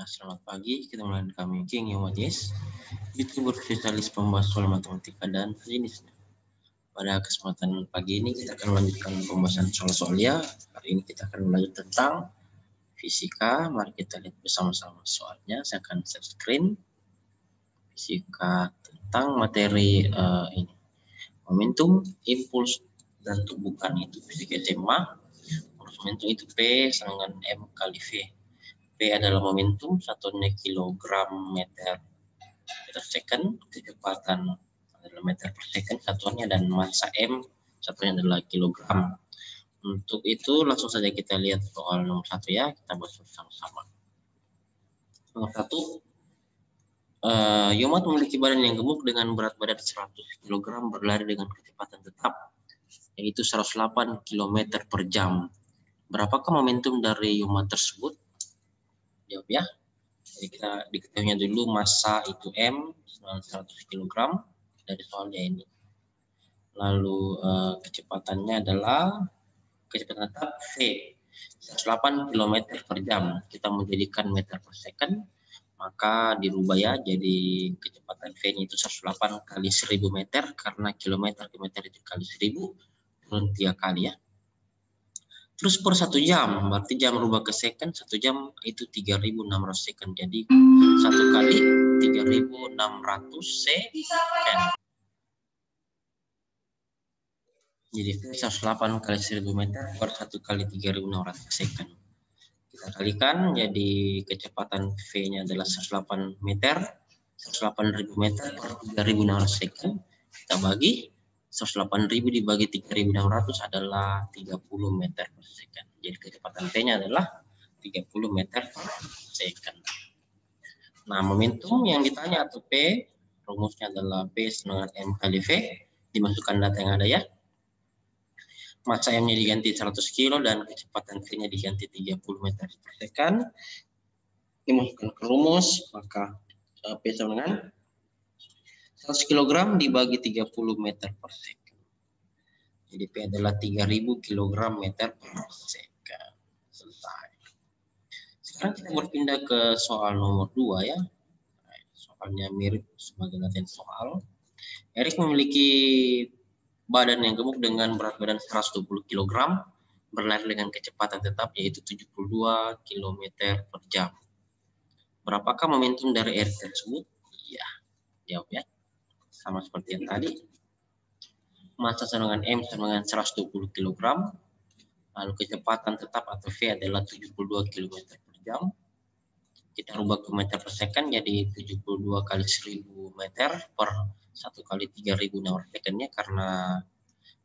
Selamat pagi, ketemu dengan kami King Yomadis, YouTuber spesialis pembahas soal matematika dan sejenisnya. Pada kesempatan pagi ini kita akan melanjutkan pembahasan soal-soalnya. Hari ini kita akan belajar tentang fisika. Mari kita lihat bersama-sama soalnya. Saya akan share screen. Fisika tentang materi ini. Momentum, impuls, dan tumbukan itu fisika SMA. Momentum itu P sama dengan M kali V. P adalah momentum, satunya kilogram meter per second, kecepatan adalah meter per second satuannya, dan massa M satunya adalah kilogram. Untuk itu langsung saja kita lihat soal nomor 1 ya, kita bahas bersama-sama. Nomor 1, Yomat memiliki badan yang gemuk dengan berat badan 100 kg berlari dengan kecepatan tetap, yaitu 108 km per jam. Berapakah momentum dari Yomat tersebut? Jawab ya. Jadi kita diketahuinya dulu massa itu M 100 kg dari soalnya ini. Lalu kecepatannya adalah kecepatan tetap V 108 km per jam. Kita menjadikan meter per second, maka dirubah ya jadi kecepatan V-nya itu 108 kali 1000 meter, karena kilometer ke meter itu kali 1000, turun 3 kali ya. Terus per 1 jam, berarti jam rubah ke second, 1 jam itu 3600 second. Jadi 1 kali 3600 second. Jadi 108 kali 1000 meter per 1 kali 3600 second. Kita kalikan, jadi kecepatan V-nya adalah 108 meter, 108.000 meter per 3600 second. Kita bagi 108.000 dibagi 3600 adalah 30 meter per second. Jadi kecepatan V-nya adalah 30 meter per second. Nah, momentum yang ditanya atau P, rumusnya adalah P sama dengan M kali V. Dimasukkan data yang ada ya. Massa M-nya diganti 100 kilo dan kecepatan V-nya diganti 30 meter per second. Dimasukkan ke rumus, maka P sama dengan 100 kg dibagi 30 meter per second. Jadi P adalah 3000 kg meter per second. Selesai. Sekarang kita berpindah ke soal nomor 2 ya. Soalnya mirip sebagai latihan soal. Erik memiliki badan yang gemuk dengan berat badan 120 kg, berlari dengan kecepatan tetap yaitu 72 km per jam. Berapakah momentum dari Erik tersebut? Iya, jawab ya. Sama seperti yang tadi. Massa sama dengan M sama dengan 120 kg. Lalu kecepatan tetap atau V adalah 72 km per jam. Kita rubah ke meter per second, jadi 72 kali 1000 meter per 1 kali 3600 secondnya, karena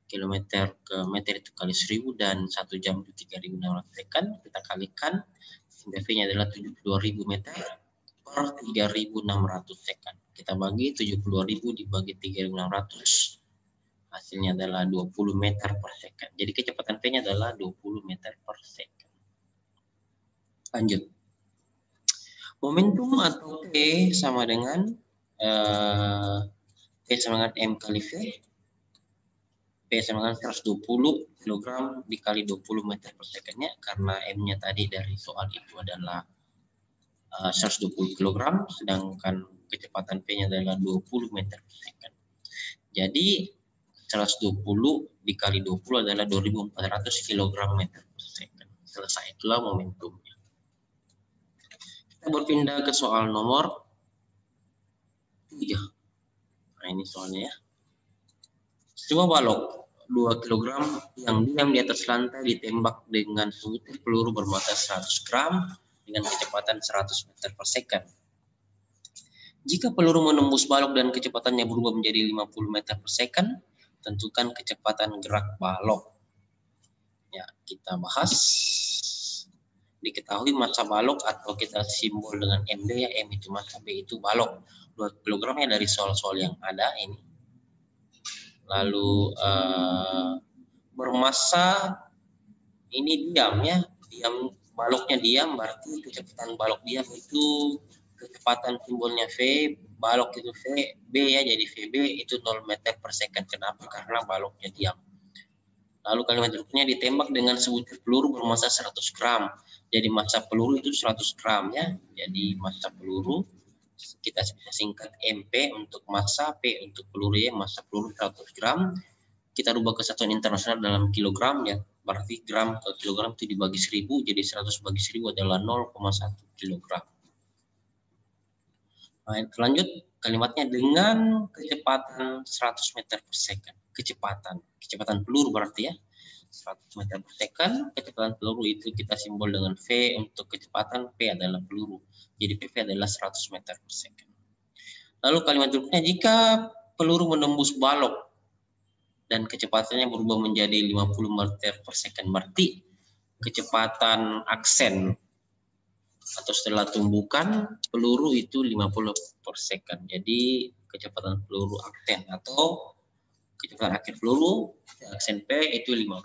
kilometer ke meter itu kali 1000 dan 1 jam itu 3600 second. Kita kalikan, sehingga V-nya adalah 72.000 meter per 3600 second. Kita bagi 72.000 dibagi 3600. Hasilnya adalah 20 meter per second. Jadi kecepatan V-nya adalah 20 meter per second. Lanjut. Momentum atau P sama dengan P sama dengan M kali V. P sama dengan 120 kg dikali 20 meter per secondnya, karena M-nya tadi dari soal itu adalah 120 kg, sedangkan kecepatan V-nya adalah 20 meter per second. Jadi 120 dikali 20 adalah 2400 kg meter per second. Selesai, itulah momentumnya. Kita berpindah ke soal nomor 3. Nah, ini soalnya ya. Sebuah balok 2 kg yang diam di atas lantai ditembak dengan sebutir peluru bermuatan 100 gram dengan kecepatan 100 meter per second. Jika peluru menembus balok dan kecepatannya berubah menjadi 50 meter per second, tentukan kecepatan gerak balok. Ya, kita bahas. Diketahui massa balok atau kita simbol dengan MB ya, M itu massa, B itu balok. 2 kg ya dari soal-soal yang ada ini. Lalu bermassa ini diam ya, diam, baloknya diam, berarti kecepatan balok diam itu kecepatan simbolnya V, balok itu V, B ya, jadi VB itu 0 meter per second. Kenapa? Karena baloknya diam. Lalu kalimat berikutnya ditembak dengan sebutir peluru bermassa 100 gram. Jadi massa peluru itu 100 gram ya. Jadi massa peluru kita bisa singkat MP untuk massa, P untuk peluru ya. Massa peluru 100 gram. Kita rubah ke satuan internasional dalam kilogram ya. Berarti gram ke kilogram itu dibagi 1000. Jadi 100 bagi 1000 adalah 0,1 kilogram. Nah, lanjut kalimatnya dengan kecepatan 100 meter per second. Kecepatan peluru berarti ya 100 meter per second. Kecepatan peluru itu kita simbol dengan V untuk kecepatan, P adalah peluru. Jadi PV adalah 100 meter per second. Lalu kalimat berikutnya, jika peluru menembus balok dan kecepatannya berubah menjadi 50 meter per second, berarti kecepatan aksen atau setelah tumbukan peluru itu 50 per second. Jadi kecepatan peluru aksen atau kecepatan akhir peluru aksen P itu 50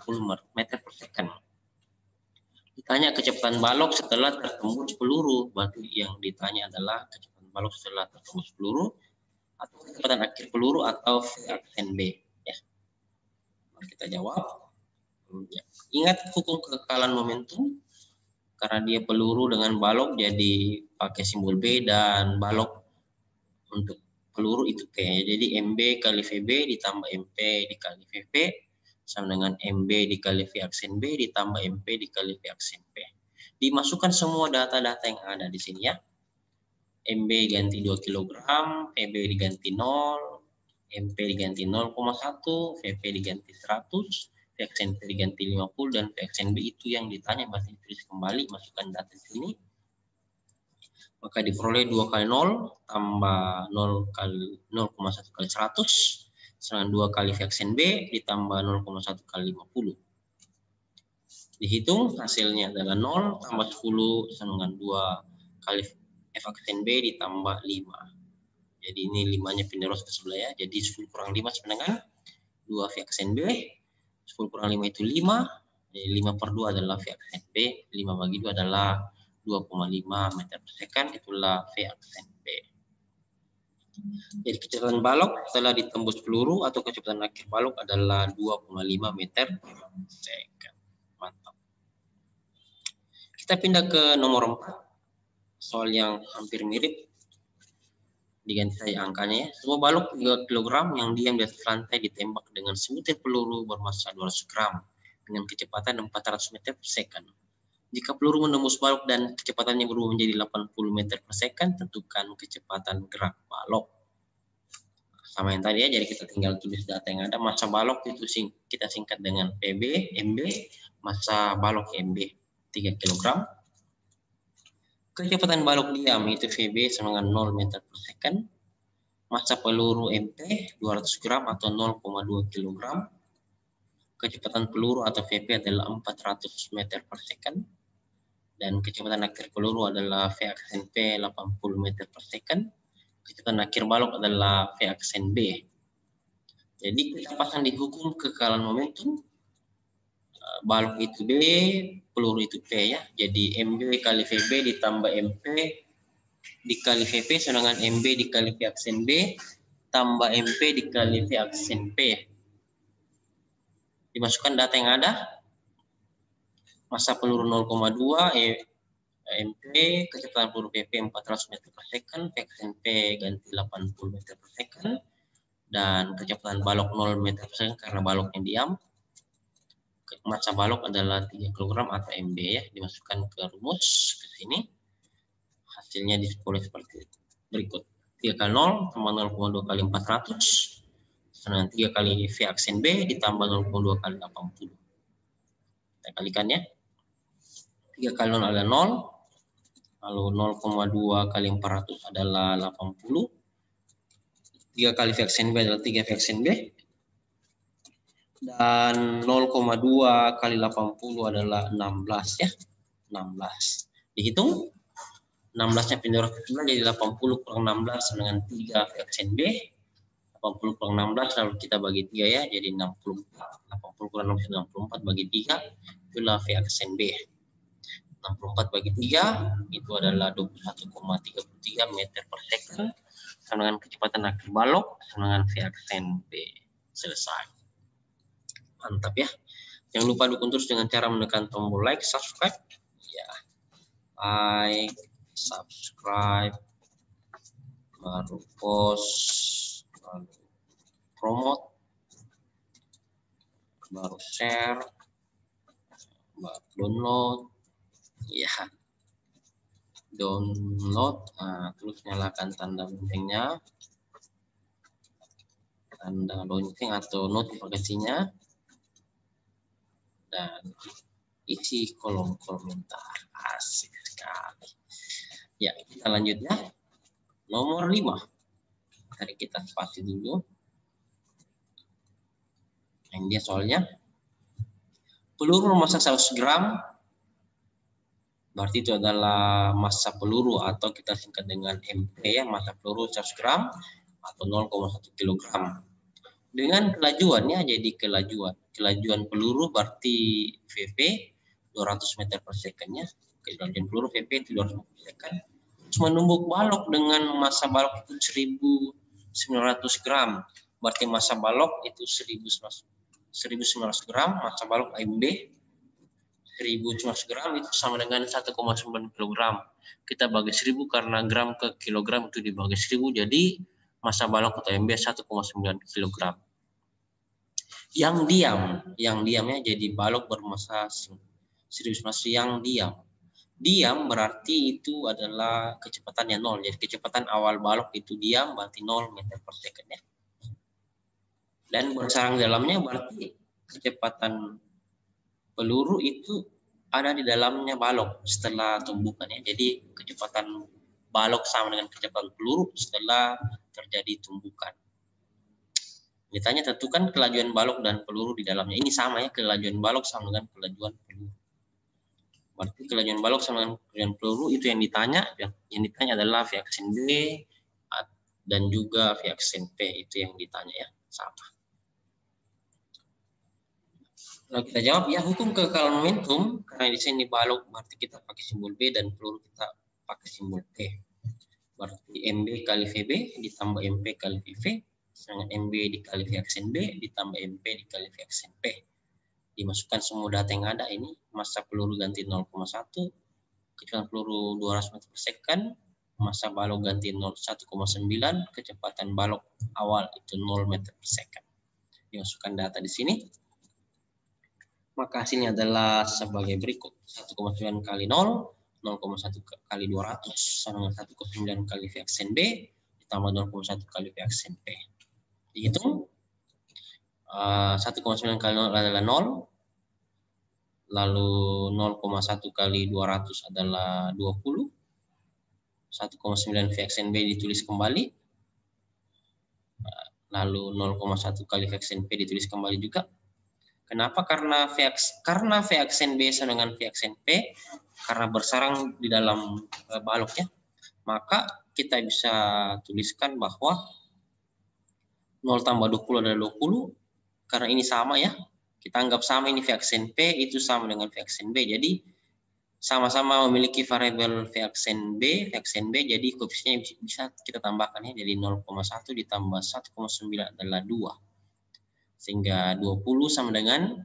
meter per second. Ditanya kecepatan balok setelah tertembus peluru, berarti yang ditanya adalah kecepatan balok setelah tertembus peluru atau kecepatan akhir peluru atau V aksen B ya. Mari kita jawab. Ya. Ingat hukum kekekalan momentum. Karena dia peluru dengan balok jadi pakai simbol B, dan balok untuk peluru itu P. Jadi MB kali VB ditambah MP dikali VP sama dengan MB dikali V aksen B ditambah MP dikali V aksen P. Dimasukkan semua data-data yang ada di sini ya. MB diganti 2 kg, PB diganti 0, MP diganti 0,1, VP diganti 100, VXNP diganti 50, dan VXNB itu yang ditanya masih ditulis kembali, masukkan data di sini. Maka diperoleh 2 kali 0 tambah 0,1 kali 100 sama 2 kali VXNB ditambah 0,1 kali 50. Dihitung hasilnya adalah 0 tambah 10 sama dengan 2 kali VXNB ditambah 5. Jadi ini 5-nya pindah ke sebelah ya. Jadi 10 kurang 5 sama dengan 2 VXNB. 10 kurang 5 itu 5, jadi 5 per 2 adalah V aksen B, 5 bagi 2 adalah 2,5 meter per second, itulah V aksen B. Jadi kecepatan balok setelah ditembus peluru atau kecepatan akhir balok adalah 2,5 meter per second. Mantap. Kita pindah ke nomor 4, soal yang hampir mirip. Diganti saja angkanya ya. Sebuah balok 3 kg yang diam di atas lantai ditembak dengan sebutir peluru bermassa 200 gram dengan kecepatan 400 meter per second. Jika peluru menembus balok dan kecepatannya berubah menjadi 80 meter per second, tentukan kecepatan gerak balok. Sama yang tadi ya, jadi kita tinggal tulis data yang ada. Massa balok itu kita singkat dengan PB, MB, massa balok MB 3 kg. Kecepatan balok diam itu VB sama dengan 0 meter per second. Massa peluru MP 200 gram atau 0,2 kg. Kecepatan peluru atau VP adalah 400 meter per second. Dan kecepatan akhir peluru adalah V aksen P 80 meter per second. Kecepatan akhir balok adalah V aksen B. Jadi kita pasang di hukum kekekalan momentum. Balok itu B, peluru itu P ya. Jadi MB kali VB ditambah MP dikali VP sama dengan MB dikali V aksen B tambah MP dikali V aksen P. Dimasukkan data yang ada. Massa peluru 0,2, MP, kecepatan peluru PP 400 meter per second, V aksen P ganti 80 meter per second, dan kecepatan balok 0 meter per second karena baloknya diam. Massa balok adalah 3 kg atau MB ya. Dimasukkan ke rumus ke sini. Hasilnya diperoleh seperti berikut. 3 kali 0 tambah 0,2 kali 400 sama 3 kali V aksen B ditambah 0,2 kali 80. Kita kalikan ya. 3 kali 0 adalah 0. Lalu 0,2 kali 400 adalah 80. 3 kali V aksen B adalah 3 V aksen B. Dan 0,2 kali 80 adalah 16 ya. 16. Dihitung. 16-nya pindah ke sebelah jadi 80 kurang 16 dengan 3 V aksen B. 80 kurang 16 lalu kita bagi 3 ya. Jadi 64. 80 kurang 64 bagi 3 itulah V aksen B. 64 bagi 3 itu adalah 21,33 meter per second sama dengan kecepatan akhir balok sama dengan V aksen B. Selesai. Mantap ya. Jangan lupa dukung terus dengan cara menekan tombol like, subscribe. Ya, like, subscribe, baru post, baru promote, baru share, baru download. Ya, download. Nah, terus nyalakan tanda loncengnya, tanda lonceng atau notifikasinya, dan isi kolom komentar. Asik sekali. Ya, kita lanjut ya. Nomor 5. Mari kita spasi dulu. Ini dia soalnya. Peluru massa 100 gram, berarti itu adalah massa peluru atau kita singkat dengan MP ya, massa peluru 100 gram atau 0,1 kg. Dengan kelajuannya jadi kelajuan peluru berarti VP 200 meter per second-nya. Kelajuan peluru VP itu 200 meter per second. Terus menumbuk balok dengan massa balok itu 1900 gram. Berarti massa balok itu 1900 gram, massa balok AMB 1900 gram itu sama dengan 1,9 kg. Kita bagi 1000 karena gram ke kilogram itu dibagi 1000, jadi massa balok atau AMB 1,9 kg. Yang diamnya jadi balok bermassa 1900 yang diam. Diam berarti itu adalah kecepatannya 0. Jadi kecepatan awal balok itu diam berarti 0 meter per second ya. Dan bersarang dalamnya berarti kecepatan peluru itu ada di dalamnya balok setelah tumbukannya. Jadi kecepatan balok sama dengan kecepatan peluru setelah terjadi tumbukan. Ditanya tentukan kelajuan balok dan peluru di dalamnya. Ini sama ya, kelajuan balok sama dengan kelajuan peluru. Berarti kelajuan balok sama dengan kelajuan peluru itu yang ditanya. Yang ditanya adalah V-aksen B dan juga V-aksen P, itu yang ditanya ya, sama. Lalu kita jawab ya, hukum kekekalan momentum, karena di sini balok berarti kita pakai simbol B dan peluru kita pakai simbol P. Berarti MB kali VB ditambah MP kali VV, sedangkan MB dikali V-aksen B ditambah MP dikali V-aksen P. Dimasukkan semua data yang ada ini, massa peluru ganti 0,1, kecepatan peluru 200 meter per second, massa balok ganti 1,9, kecepatan balok awal itu 0 meter per second. Dimasukkan data di sini. Maka hasilnya adalah sebagai berikut. 1,9 kali 0, 0,1 kali 200 sama dengan 1,9 kali V-aksen B ditambah 0,1 kali V-aksen P. Dihitung. 1,9 kali 0 adalah 0. Lalu 0,1 kali 200 adalah 20. 1,9 V-aksen B ditulis kembali. Lalu 0,1 kali V-aksen P ditulis kembali juga. Kenapa? Karena V-aksen B sama dengan V-aksen P, karena bersarang di dalam baloknya, maka kita bisa tuliskan bahwa 0 tambah 20 adalah 20, karena ini sama ya, kita anggap sama ini V-aksen P itu sama dengan V-aksen B, jadi sama-sama memiliki variabel V-aksen B, jadi koefisiennya bisa kita tambahkan ya, jadi 0,1 ditambah 1,9 adalah 2. Sehingga 20 sama dengan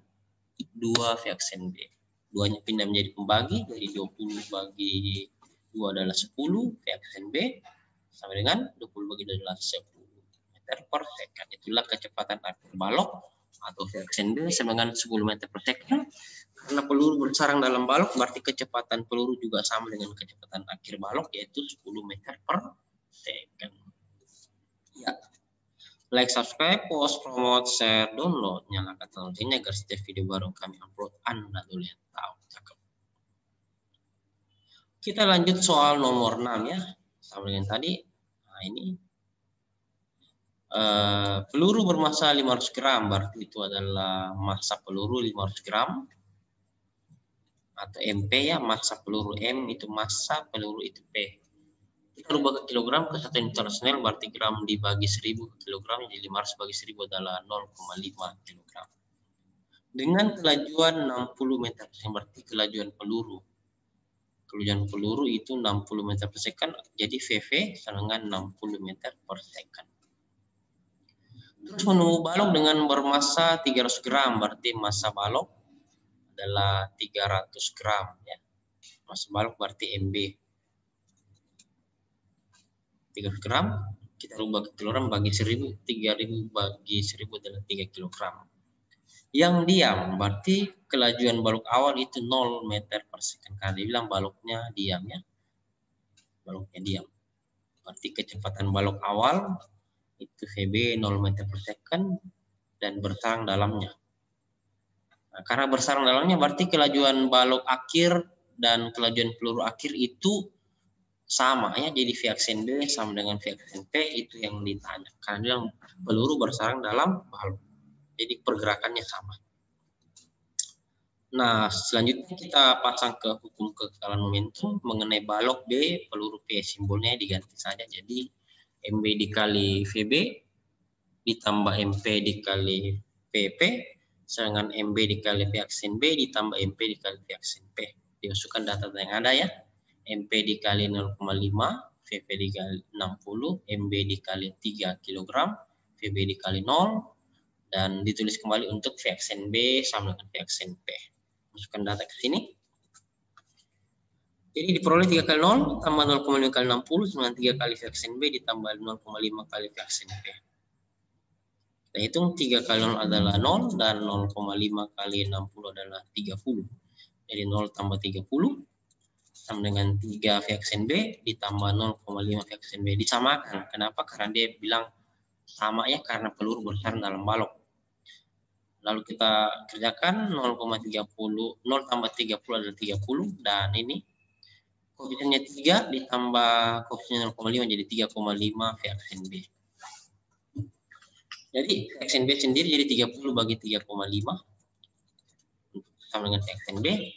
2 V-aksen B. 2-nya pindah menjadi pembagi, jadi 20 bagi 2 adalah 10 V-aksen B, sama dengan 20 bagi 2 adalah 10 meter per second. Itulah kecepatan akhir balok atau V-aksen B sama dengan 10 meter per second. Karena peluru bersarang dalam balok, berarti kecepatan peluru juga sama dengan kecepatan akhir balok, yaitu 10 meter per second. Ya. Like, subscribe, post, promote, share, download, nyalakan loncengnya agar setiap video baru kami upload Anda dulu yang tahu. Cakep. Kita lanjut soal nomor 6 ya, sama dengan tadi. Nah ini peluru bermassa 500 gram, berarti itu adalah massa peluru 500 gram atau MP ya, massa peluru M itu massa peluru itu P. Kita rubah ke kilogram ke satuan internasional, berarti gram dibagi 1000 ke kilogram, jadi 500 bagi 1000 adalah 0,5 kilogram. Dengan kelajuan 60 meter, yang berarti kelajuan peluru. Kelajuan peluru itu 60 meter per second, jadi VV sama dengan 60 meter per second. Terus menunggu balok dengan bermassa 300 gram, berarti massa balok adalah 300 gram ya. Massa balok berarti MB 300 gram, kita rubah ke kilogram bagi 1000, 3000 bagi 1000 adalah 3 kilogram. Yang diam berarti kelajuan balok awal itu 0 meter per second, karena dia bilang baloknya diam ya. Baloknya diam. Berarti kecepatan balok awal itu VB 0 meter per second dan bersarang dalamnya. Nah, karena bersarang dalamnya berarti kelajuan balok akhir dan kelajuan peluru akhir itu sama ya. Jadi V aksen B sama dengan V aksen P, itu yang ditanya. Karena bilang peluru bersarang dalam balok. Jadi pergerakannya sama. Nah, selanjutnya kita pasang ke hukum kekekalan momentum mengenai balok B, peluru P. Simbolnya diganti saja. Jadi MB dikali VB ditambah MP dikali PP, sedangkan MB dikali V aksen B ditambah MP dikali V aksen P. Dimasukkan data yang ada ya. MP dikali 0,5, VP dikali 60, MB dikali 3 kg, VB dikali 0, dan ditulis kembali untuk V aksen B sama dengan V aksen P. Masukkan data ke sini. Jadi diperoleh 3 kali 0 tambah 0,5 kali 60 dengan 3 kali V aksen B ditambah 0,5 kali V aksen P. Kita hitung 3 kali 0 adalah 0 dan 0,5 kali 60 adalah 30. Jadi 0 tambah 30 sama dengan 3 V aksen B ditambah 0,5 V aksen B. Disamakan. Kenapa? Karena dia bilang sama ya, karena peluru bersarang dalam balok. Lalu kita kerjakan 0,30, 0 tambah 30 adalah 30, dan ini koefisiennya 3 ditambah koefisien 0,5 jadi 3,5 V aksen B. Jadi V aksen B sendiri jadi 30 bagi 3,5 sama dengan V aksen B.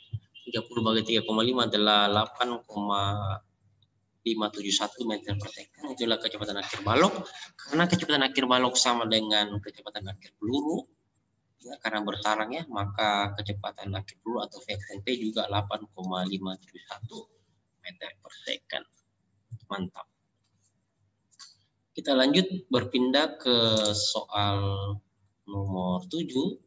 30 bagi 3,5 adalah 8,571 meter per second. Itulah kecepatan akhir balok. Karena kecepatan akhir balok sama dengan kecepatan akhir peluru, ya, karena bersarang ya, maka kecepatan akhir peluru atau V aksen P juga 8,571 meter per second. Mantap. Kita lanjut berpindah ke soal nomor 7.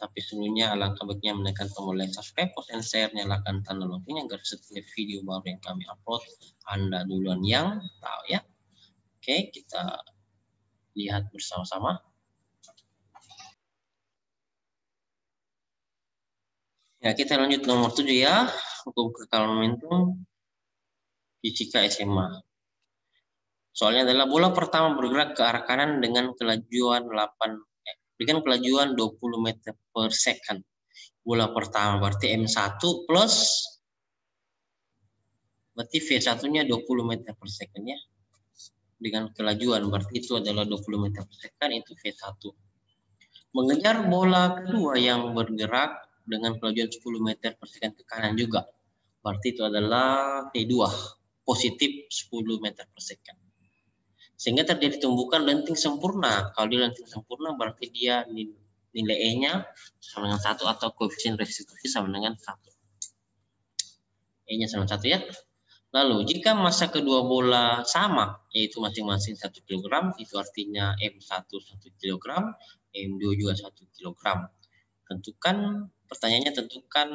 Tapi sebelumnya alangkah baiknya menekan tombol like, subscribe, post, and share, nyalakan tanda loncengnya agar setiap video baru yang kami upload Anda duluan yang tahu ya. Oke, kita lihat bersama-sama. Ya, kita lanjut nomor 7 ya. Hukum kekekalan momentum fisika SMA. Soalnya adalah bola pertama bergerak ke arah kanan dengan kelajuan 20 meter per second. Bola pertama berarti M1 plus berarti V1-nya 20 meter per second ya. Dengan kelajuan berarti itu adalah 20 meter per second, itu V1. Mengejar bola kedua yang bergerak dengan kelajuan 10 meter per second ke kanan juga. Berarti itu adalah V2, positif 10 meter per second. Sehingga terjadi tumbukan lenting sempurna. Kalau dia lenting sempurna berarti dia nilai E-nya sama dengan 1 atau koefisien restitusi sama dengan 1. E-nya sama 1 ya. Lalu jika massa kedua bola sama, yaitu masing-masing 1 kg, itu artinya M1 1 kg, M2 juga 1 kg. Pertanyaannya tentukan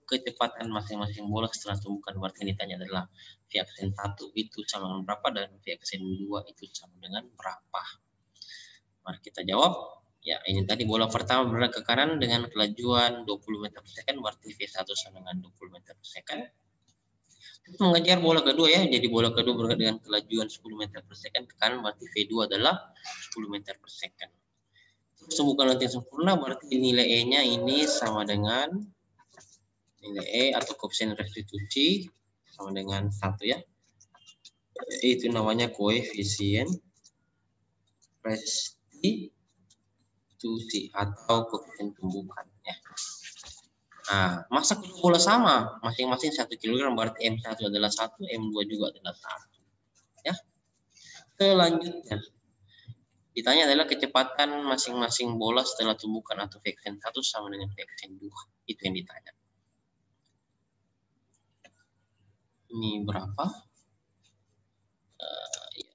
kecepatan masing-masing bola setelah tumbukan. Berarti yang ditanya adalah V aksen 1 itu sama dengan berapa dan V aksen 2 itu sama dengan berapa. Mari kita jawab. Ya, ini tadi bola pertama bergerak ke kanan dengan kelajuan 20 meter per second, berarti V1 sama dengan 20 meter per second. Mengejar bola kedua ya, jadi bola kedua bergerak dengan kelajuan 10 meter per second ke kanan, berarti V2 adalah 10 meter per second. Terus bukan lenting sempurna, berarti nilai E-nya ini sama dengan nilai E atau koefisien restitusi sama dengan 1 ya. Itu namanya koefisien restitusi atau koefisien tumbukan ya. Nah, massa kedua bola sama, masing-masing 1 kg, berarti M1 adalah 1, M2 juga adalah 1. Ya. Selanjutnya, ditanya adalah kecepatan masing-masing bola setelah tumbukan atau V aksen 1 sama dengan V aksen 2. Itu yang ditanya. Ini berapa? Ya.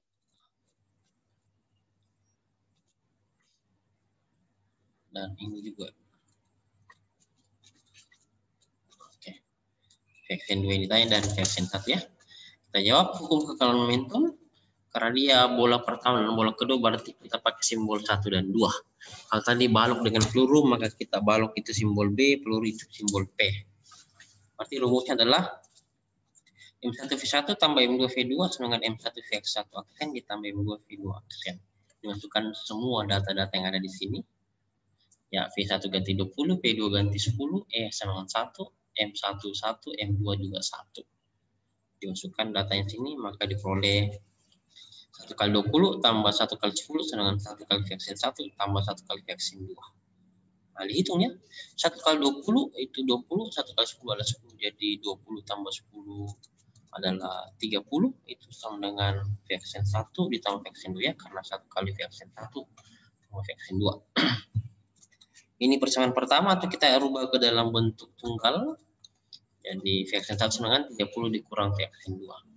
Dan ini juga. Vxn 2 ini ditanya dan Vxn 1 ya. Kita jawab hukum kekalahan momentum. Karena dia bola pertama dan bola kedua berarti kita pakai simbol 1 dan 2. Kalau tadi balok dengan peluru, maka kita balok itu simbol B, peluru itu simbol P. Berarti rumusnya adalah M1V1 tambah M2V2 sama dengan M1Vx1 aksen ditambah M2V2 aksen. Dimasukkan semua data-data yang ada di sini. Ya, V1 ganti 20, V2 ganti 10, E sama dengan 1, M1 1, M2 juga 1. Dimasukkan datanya sini, maka diperoleh 1 kali 20 tambah 1 kali 10 sama dengan 1 kali Vxn 1 tambah 1 kali Vxn 2. Nah, dihitung ya. 1 kali 20 itu 20, 1 kali 10 adalah 10. Jadi 20 tambah 10 adalah 30. Itu sama dengan Vxn 1 ditambah Vxn 2 ya. Karena 1 kali Vxn 1 tambah Vxn 2. Ini persamaan pertama atau kita rubah ke dalam bentuk tunggal. Jadi Vxn 1 sama dengan 30 dikurang Vxn 2.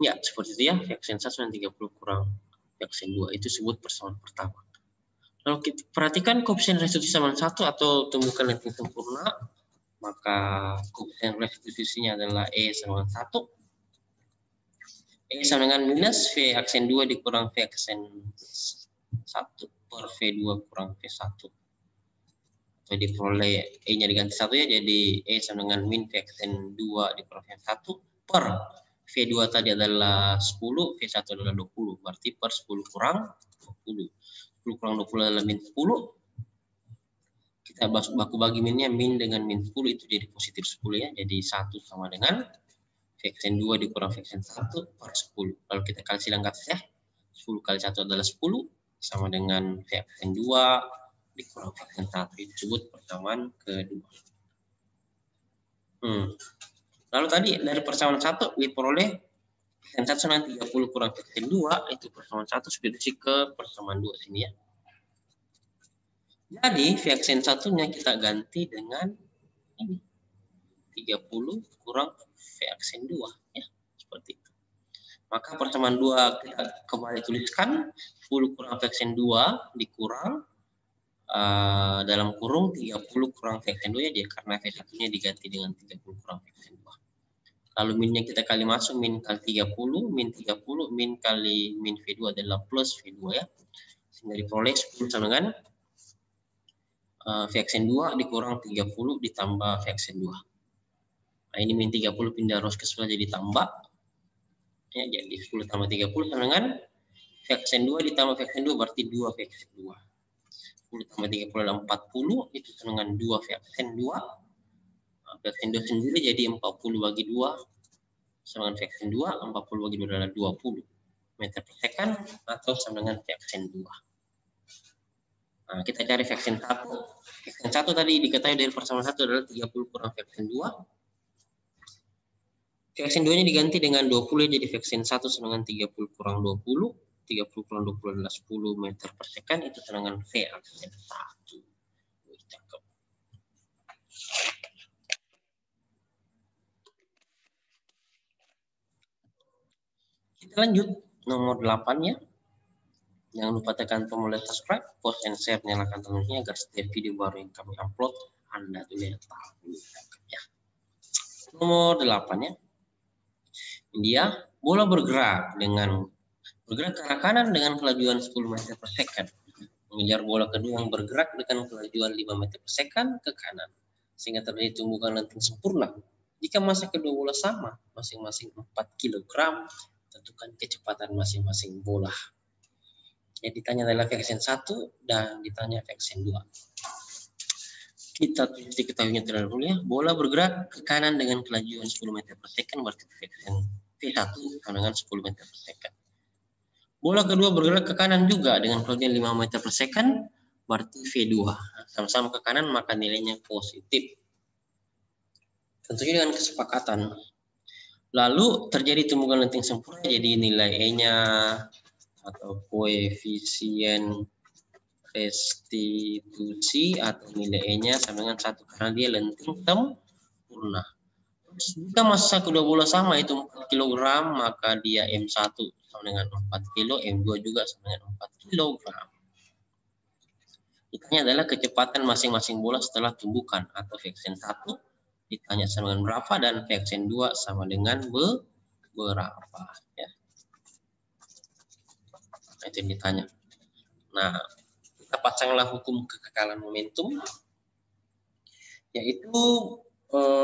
Ya, seperti itu ya. Vxn 1 dan 30 kurang Vxn 2. Itu disebut persamaan pertama. Lalu kita perhatikan koefisien restitusi sama 1 atau tumbukan lengkung sempurna. Maka koefisien restitusinya adalah E sama dengan 1. E sama dengan minus V aksen 2 dikurang V aksen 1 per V2 kurang V1. Atau diperoleh E-nya diganti 1 ya. Jadi E sama dengan min V aksen 2 dikurang V1 per V2 tadi adalah 10, V1 adalah 20. Berarti per 10 kurang 20. 10 kurang 20 adalah min 10. Kita baku bagi minnya, min dengan min 10 itu jadi positif 10 ya. Jadi 1 sama dengan Vxn 2 dikurang Vxn 1 per 10. Lalu kita kali silang ke atas ya. 10 kali 1 adalah 10 sama dengan Vxn 2 dikurang Vxn 1. Itu disebut persamaan kedua. Lalu tadi dari persamaan 1 diperoleh Vxn 1 sama 30 kurang Vxn 2 itu persamaan 1 substitusi ke persamaan 2 sini ya. Jadi Vxn 1-nya kita ganti dengan ini. 30 kurang Vxn 2 ya, seperti itu. Maka persamaan 2 kita kembali tuliskan 10 kurang Vxn 2 dikurang dalam kurung 30 kurang Vxn 2 ya, dia karena V1-nya diganti dengan 30 kurang Vxn 2. Lalu minnya kita kali masuk, min kali 30, min 30, min kali min V2 adalah plus V2 ya. Sehingga diperoleh 10 sama dengan Vxn 2 dikurang 30 ditambah Vxn 2. Nah, ini min 30 pindah rows ke sebelah jadi tambah. Ya, jadi 10 tambah 30 sama dengan Vxn 2 ditambah Vxn 2 berarti 2 Vxn 2. 10 tambah 30 adalah 40, itu sama dengan 2 Vxn 2. Vxn 2 sendiri jadi 40 bagi 2 sama dengan Vxn 2, 40 bagi 2 adalah 20 meter per second atau sama dengan Vxn 2. Nah, kita cari Vxn 1. Vxn 1 tadi diketahui dari persamaan 1 adalah 30 kurang Vxn 2. Vxn 2-nya diganti dengan 20 jadi Vxn 1 sama dengan 30 kurang 20. 30 kurang 20 adalah 10 meter per second, itu sama dengan V aksen 1. Cakep. Kita lanjut nomor 8 ya. Jangan lupa tekan tombol subscribe, post and share, nyalakan loncengnya agar setiap video baru yang kami upload Anda tuh lihat tahu ya. Nomor 8 ya. Dia bola bergerak ke arah kanan dengan kelajuan 10 meter per second. Mengejar bola kedua yang bergerak dengan kelajuan 5 meter per second ke kanan. Sehingga terjadi tumbukan lenting sempurna. Jika massa kedua bola sama, masing-masing 4 kg, tentukan kecepatan masing-masing bola. Yang ditanya adalah Vxn 1 dan ditanya Vxn 2. Kita diketahuinya terlebih dahulu ya. Bola bergerak ke kanan dengan kelajuan 10 meter per second berarti Vxn V1 sama dengan 10 meter per second. Bola kedua bergerak ke kanan juga dengan kelajuan 5 meter per second berarti V2. Sama-sama ke kanan maka nilainya positif. Tentunya dengan kesepakatan. Lalu terjadi tumbukan lenting sempurna jadi nilai E-nya atau koefisien restitusi atau nilai E-nya sama dengan 1 karena dia lenting sempurna. Jika massa kedua bola sama itu 4 kg maka dia M1 sama dengan 4 kg, M2 juga sama dengan 4 kg. Ditanya adalah kecepatan masing-masing bola setelah tumbukan atau Vxn 1 ditanya sama dengan berapa dan Vxn 2 sama dengan berapa ya. Itu yang ditanya. Nah, kita pasanglah hukum kekekalan momentum yaitu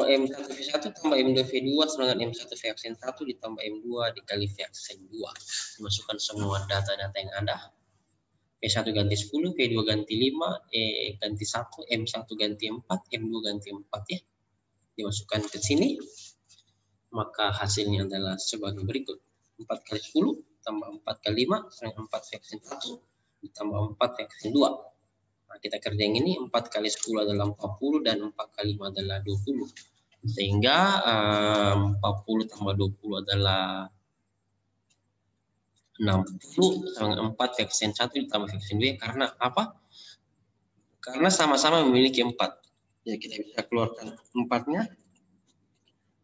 M1V1 tambah M2V2 sama dengan M1 Vxn 1 ditambah M2 dikali Vxn 2. Dimasukkan semua data-data yang ada. P1 ganti 10, P2 ganti 5, E ganti 1, M1 ganti 4, M2 ganti 4 ya. Dimasukkan ke sini. Maka hasilnya adalah sebagai berikut. 4 kali 10 tambah 4 kali 5 sama 4 Vxn 1 ditambah 4 Vxn 2. Nah, kita kerja yang ini 4 kali 10 adalah 40 dan 4 kali 5 adalah 20. Sehingga 40 tambah 20 adalah 60 sama 4 Vxn 1 ditambah Vxn 2 karena apa? Karena sama-sama memiliki 4. Jadi kita bisa keluarkan 4-nya.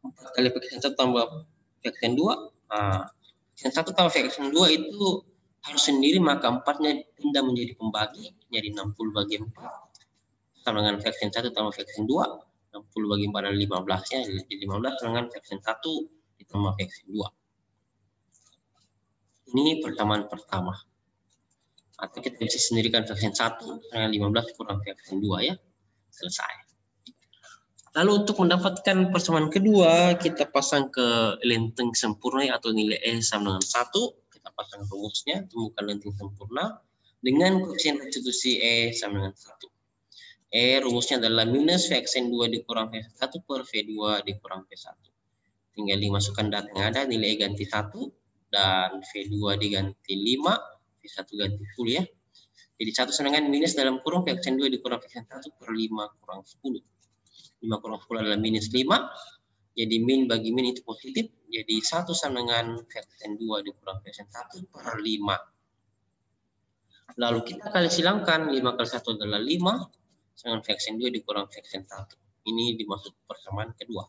4 kali Vxn 1 tambah Vxn 2. Nah, Vxn 1 tambah Vxn 2 itu harus sendiri, maka 4-nya pindah menjadi pembagi. Jadi 60 bagi 4. Sama dengan Vxn 1 tambah Vxn 2. 60 bagi 4 adalah 15-nya. Jadi 15 sama dengan Vxn 1 ditambah Vxn 2. Ini persamaan pertama. Atau kita bisa sendirikan Vxn 1 dengan 15 kurang Vxn 2 ya. Selesai. Lalu untuk mendapatkan persamaan kedua, kita pasang ke lenteng sempurna atau nilai E sama dengan 1. Kita pasang rumusnya, temukan lenteng sempurna dengan koefisien substitusi E sama dengan 1. E rumusnya adalah minus Vxn 2 dikurang Vxn 1 per V2 dikurang V1. Tinggal dimasukkan data yang ada, nilai E ganti 1 dan V2 diganti 5, V1 ganti 10 ya. Jadi 1 sama dengan minus dalam kurung Vxn 2 dikurang Vxn 1 per 5 kurang 10. 5 kurang 10 adalah minus 5. Jadi min bagi min itu positif. Jadi 1 sama dengan Vxn 2 dikurang Vxn 1 per 5. Lalu kita kali silangkan. 5 kali 1 adalah 5. Sama Vxn 2 dikurang Vxn 1. Ini dimaksud persamaan kedua.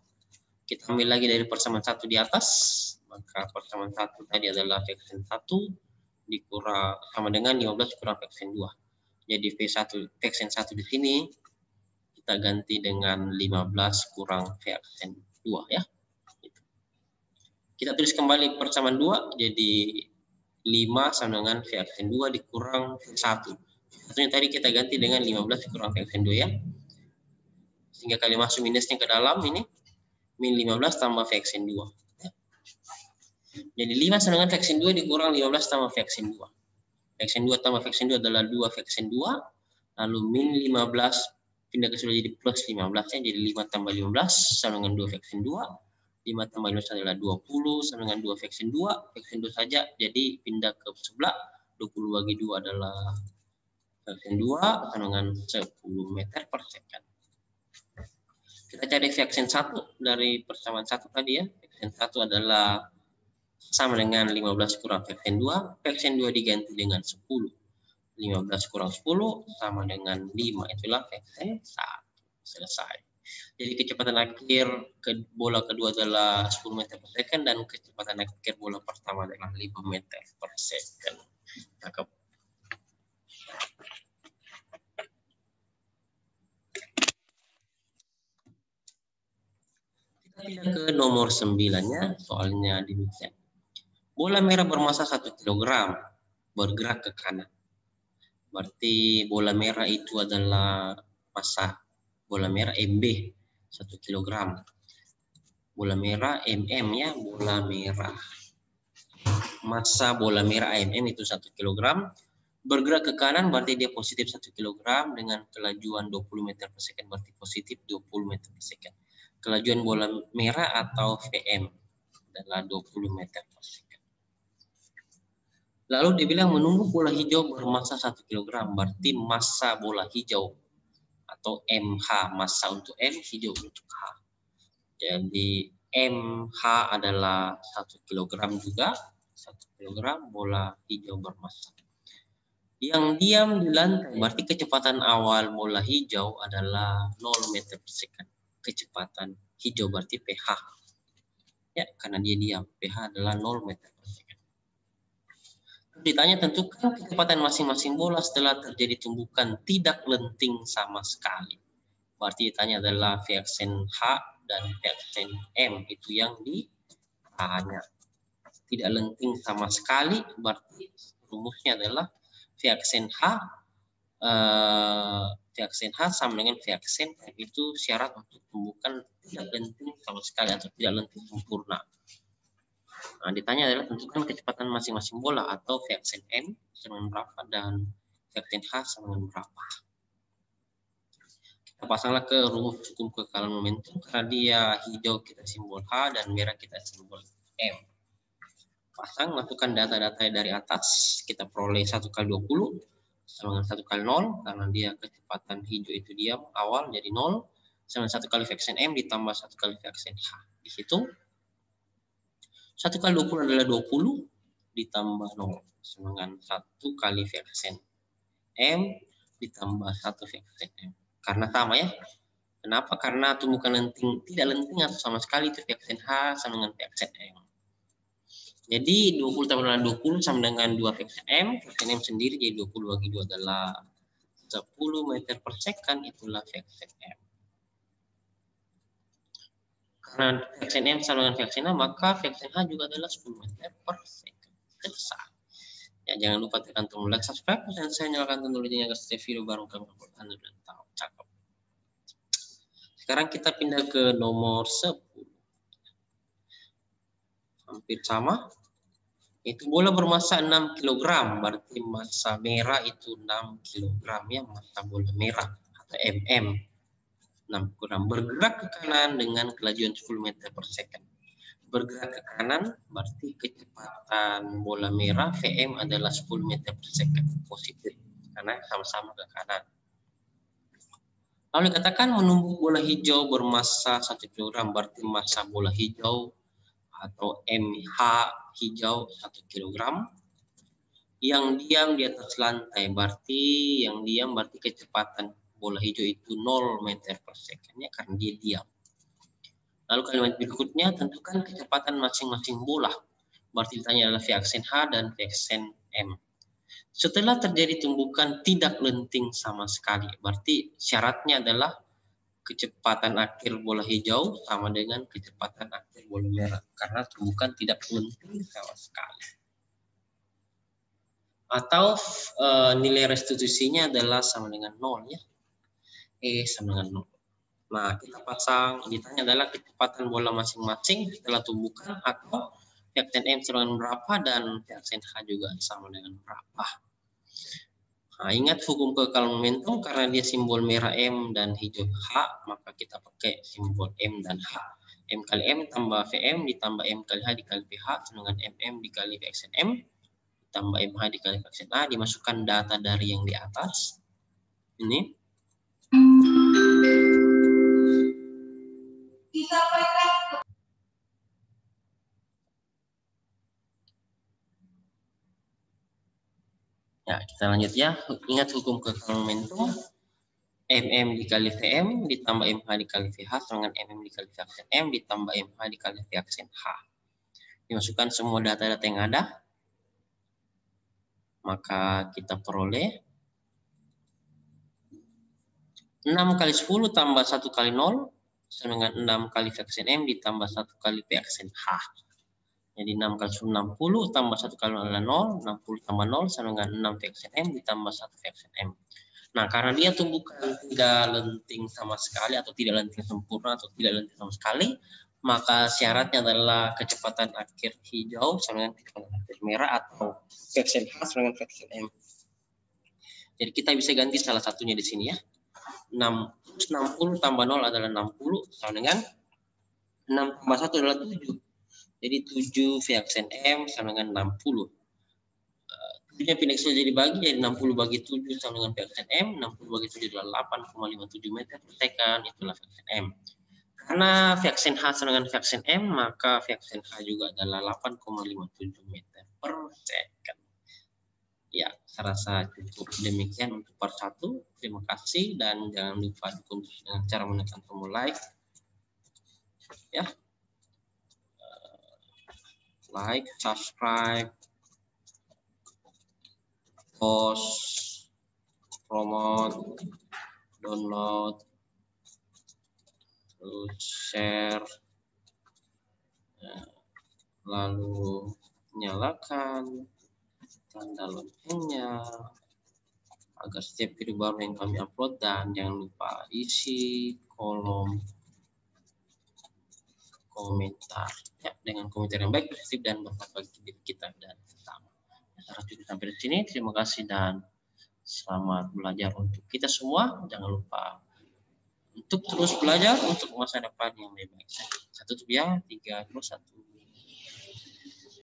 Kita ambil lagi dari persamaan 1 di atas. Maka persamaan 1 tadi adalah Vxn 1 dikurang sama dengan 15 kurang Vxn 2. Jadi Vxn 1 di sini kita ganti dengan 15 kurang Vxn 2 ya. Kita tulis kembali persamaan 2 jadi 5 sama dengan Vxn 2 dikurang V1. Satunya tadi kita ganti dengan 15 kurang Vxn 2 ya. Sehingga kali masuk minusnya ke dalam ini min 15 tambah Vxn 2. Ya. Jadi 5 sama dengan Vxn 2 dikurang 15 tambah Vxn 2. Vxn 2 tambah Vxn 2 adalah 2 Vxn 2. Lalu min 15 pindah ke sebelah jadi plus 15-nya. Jadi 5 tambah 15 sama dengan 2 Vxn 2. 5 tambah 15 adalah 20 sama dengan 2 Vxn 2. Vxn 2 saja, jadi pindah ke sebelah. 20 bagi 2 adalah Vxn 2 sama dengan 10 meter per second. Kita cari Vxn 1 dari persamaan 1 tadi ya. Vxn 1 adalah sama dengan 15 kurang Vxn 2. Vxn 2 diganti dengan 10. 15 kurang 10 sama dengan 5. Itulah Vxn 1. Selesai. Jadi kecepatan akhir bola kedua adalah 10 meter per second dan kecepatan akhir bola pertama adalah 5 meter per second. Cakep. Kita pindah ke nomor 9-nya, soalnya demikian. Bola merah bermasa 1 kg bergerak ke kanan. Berarti bola merah itu adalah massa bola merah MB 1 kg. Bola merah MM ya, bola merah. Massa bola merah MM itu 1 kg. Bergerak ke kanan berarti dia positif 1 kg dengan kelajuan 20 meter per second, berarti positif 20 meter per second. Kelajuan bola merah atau VM adalah 20 meter per second. Lalu dibilang menunggu bola hijau bermassa 1 kg, berarti massa bola hijau atau MH, massa untuk M, hijau untuk H. Jadi MH adalah 1 kg juga, 1 kg bola hijau bermassa. Yang diam di lantai, berarti kecepatan awal bola hijau adalah 0 meter per second. Kecepatan hijau berarti PH. Ya, karena dia diam, PH adalah 0 meter per second. Ditanya tentukan kecepatan masing-masing bola setelah terjadi tumbukan tidak lenting sama sekali. Berarti ditanya adalah V aksen H dan V aksen M, itu yang ditanya. Tidak lenting sama sekali, berarti rumusnya adalah V aksen H V aksen H sama dengan V aksen M, itu syarat untuk tumbukan tidak lenting sama sekali atau tidak lenting sempurna. Nah, ditanya adalah tentukan kecepatan masing-masing bola atau V aksen M sama dengan berapa dan V aksen H sama dengan berapa. Kita pasanglah ke rumus hukum kekekalan momentum. Karena dia hijau kita simbol H dan merah kita simbol M. Pasang, masukkan data-data dari atas. Kita peroleh 1 kali 20 sama dengan 1 kali 0. Karena dia kecepatan hijau itu diam awal jadi 0. Sama 1 kali V aksen M ditambah 1 kali V aksen H. Dihitung. 1 kali 20 adalah 20 ditambah 0 sama dengan 1 kali V aksen M ditambah 1 V aksen M. Karena sama ya. Kenapa? Karena tumbukan lenting tidak lenting atau sama sekali itu V aksen H sama dengan V aksen M. Jadi 20 tambah dengan 20 sama dengan 2 V aksen M. V aksen M sendiri jadi 20 bagi 2 adalah 10 meter per second, itulah V aksen M. Karena V aksen M sama dengan V aksen H, maka V aksen H juga adalah 10 meter per second. Selesai. Ya, jangan lupa tekan tombol like, subscribe, dan saya nyalakan tombol loncengnya agar setiap video baru kami upload Anda sudah tahu. Cakep. Sekarang kita pindah ke nomor 10. Hampir sama. Itu bola bermasa 6 kg, berarti massa merah itu 6 kg ya, massa bola merah atau mm. 6 kg bergerak ke kanan dengan kelajuan 10 meter per second. Bergerak ke kanan berarti kecepatan bola merah Vm adalah 10 meter per second positif karena sama-sama ke kanan. Lalu dikatakan menumbuk bola hijau bermassa 1 kg, berarti massa bola hijau atau MH hijau 1 kg yang diam di atas lantai, berarti yang diam berarti kecepatan bola hijau itu 0 meter per second ya, karena dia diam. Lalu kalimat berikutnya tentukan kecepatan masing-masing bola. Berarti ditanya adalah V aksen H dan V aksen M. Setelah terjadi tumbukan tidak lenting sama sekali, berarti syaratnya adalah kecepatan akhir bola hijau sama dengan kecepatan akhir bola merah karena tumbukan tidak lenting sama sekali. Atau nilai restitusinya adalah sama dengan 0 ya. Sama dengan 0. Nah, kita pasang, ditanya adalah kecepatan bola masing-masing setelah tumbukan atau V aksen M sama dengan berapa dan V aksen H juga sama dengan berapa. Nah, ingat hukum kekekalan momentum karena dia simbol merah M dan hijau H, maka kita pakai simbol M dan H. M kali M tambah Vm ditambah M kali H dikali VH sama dengan MM dikali V aksen M tambah MH dikali V aksen A, dimasukkan data dari yang di atas. Ini. Ya, kita lanjut ya. Ingat hukum kekekalan momentum. MM dikali Vm ditambah MH dikali VH sama dengan MM dikali V aksen M ditambah MH dikali V aksen H. Dimasukkan semua data-data yang ada. Maka kita peroleh 6 kali 10 tambah 1 kali 0 sama dengan 6 kali V aksen M ditambah 1 kali V aksen H. Jadi 6 kali 10 60 tambah 1 kali 0 adalah 0, 60 tambah 0 sama dengan 6 V aksen M ditambah 1 V aksen M. Nah, karena dia tumbukan tidak lenting sama sekali atau tidak lenting sempurna atau tidak lenting sama sekali, maka syaratnya adalah kecepatan akhir hijau sama dengan kecepatan akhir merah atau V aksen H sama dengan V aksen M. Jadi kita bisa ganti salah satunya di sini ya. 60 tambah 0 adalah 60 sama dengan 6 tambah 1 adalah 7. Jadi 7 V aksen M sama dengan 60. 7-nya pindah saja dibagi jadi 60 bagi 7 sama dengan V aksen M. 60 bagi 7 adalah 8,57 meter per second, itulah V aksen M. Karena V aksen H sama dengan V aksen M, maka V aksen H juga adalah 8,57 meter per second. Ya, saya rasa cukup demikian untuk part 1. Terima kasih dan jangan lupa dukung dengan cara menekan tombol like. Ya. Like, subscribe, post, promote, download, terus share, lalu nyalakan tanda loncengnya agar setiap video baru yang kami upload, dan jangan lupa isi kolom komentar ya, dengan komentar yang baik, positif, dan bermanfaat bagi diri kita dan pertama. Saya cukup sampai di sini. Terima kasih dan selamat belajar untuk kita semua. Jangan lupa untuk terus belajar untuk masa depan yang lebih baik. 1 tuh ya, 3, 2, 1.